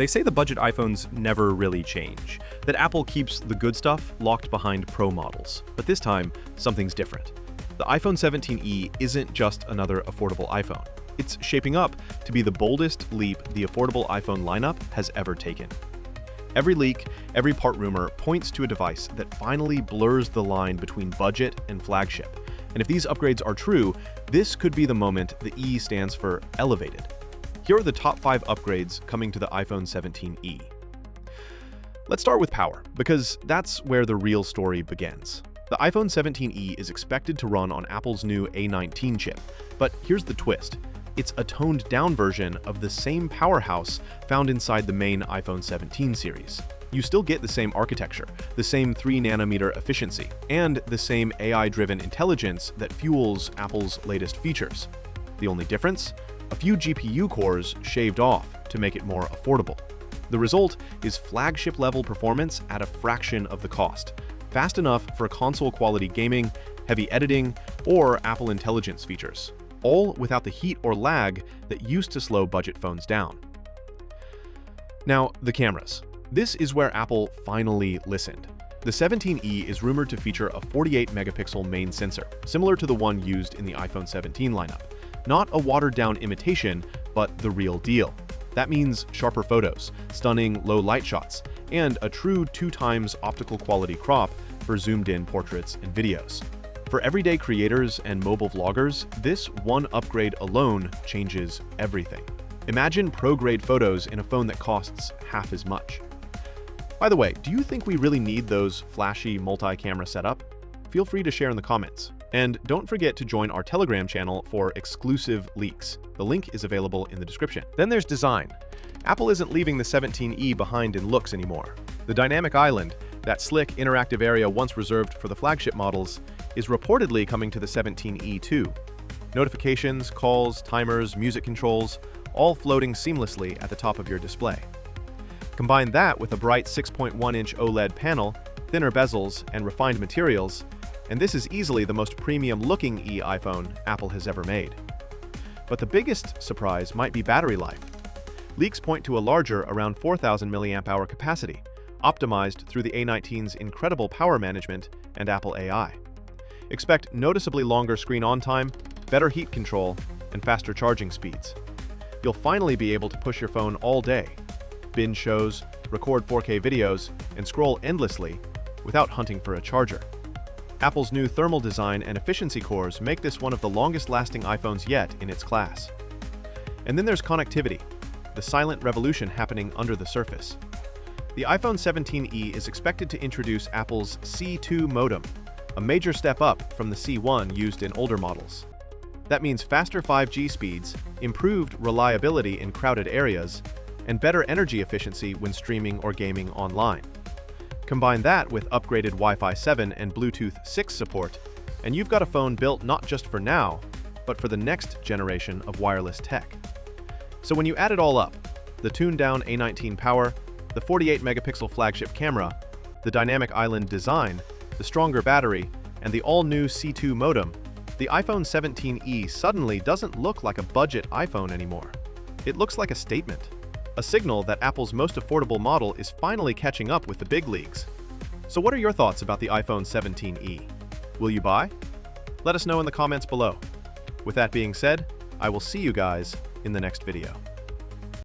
They say the budget iPhones never really change, that Apple keeps the good stuff locked behind Pro models. But this time, something's different. The iPhone 17e isn't just another affordable iPhone. It's shaping up to be the boldest leap the affordable iPhone lineup has ever taken. Every leak, every part rumor points to a device that finally blurs the line between budget and flagship. And if these upgrades are true, this could be the moment the E stands for elevated. Here are the top 5 upgrades coming to the iPhone 17e. Let's start with power, because that's where the real story begins. The iPhone 17e is expected to run on Apple's new A19 chip, but here's the twist. It's a toned-down version of the same powerhouse found inside the main iPhone 17 series. You still get the same architecture, the same 3nm efficiency, and the same AI-driven intelligence that fuels Apple's latest features. The only difference? A few GPU cores shaved off to make it more affordable. The result is flagship-level performance at a fraction of the cost, fast enough for console-quality gaming, heavy editing, or Apple Intelligence features, all without the heat or lag that used to slow budget phones down. Now, the cameras. This is where Apple finally listened. The 17e is rumored to feature a 48-megapixel main sensor, similar to the one used in the iPhone 17 lineup. Not a watered-down imitation, but the real deal. That means sharper photos, stunning low-light shots, and a true 2x optical quality crop for zoomed-in portraits and videos. For everyday creators and mobile vloggers, this one upgrade alone changes everything. Imagine pro-grade photos in a phone that costs half as much. By the way, do you think we really need those flashy multi-camera setup? Feel free to share in the comments. And don't forget to join our Telegram channel for exclusive leaks. The link is available in the description. Then there's design. Apple isn't leaving the 17e behind in looks anymore. The dynamic island, that slick, interactive area once reserved for the flagship models, is reportedly coming to the 17e too. Notifications, calls, timers, music controls, all floating seamlessly at the top of your display. Combine that with a bright 6.1-inch OLED panel, thinner bezels, and refined materials, and this is easily the most premium-looking iPhone Apple has ever made. But the biggest surprise might be battery life. Leaks point to a larger, around 4,000 mAh capacity, optimized through the A19's incredible power management and Apple AI. Expect noticeably longer screen on time, better heat control, and faster charging speeds. You'll finally be able to push your phone all day, binge shows, record 4K videos, and scroll endlessly without hunting for a charger. Apple's new thermal design and efficiency cores make this one of the longest-lasting iPhones yet in its class. And then there's connectivity, the silent revolution happening under the surface. The iPhone 17e is expected to introduce Apple's C2 modem, a major step up from the C1 used in older models. That means faster 5G speeds, improved reliability in crowded areas, and better energy efficiency when streaming or gaming online. Combine that with upgraded Wi-Fi 7 and Bluetooth 6 support, and you've got a phone built not just for now, but for the next generation of wireless tech. So when you add it all up, the tuned-down A19 power, the 48-megapixel flagship camera, the dynamic island design, the stronger battery, and the all-new C2 modem, the iPhone 17e suddenly doesn't look like a budget iPhone anymore. It looks like a statement. A signal that Apple's most affordable model is finally catching up with the big leagues. So what are your thoughts about the iPhone 17e? Will you buy? Let us know in the comments below. With that being said, I will see you guys in the next video.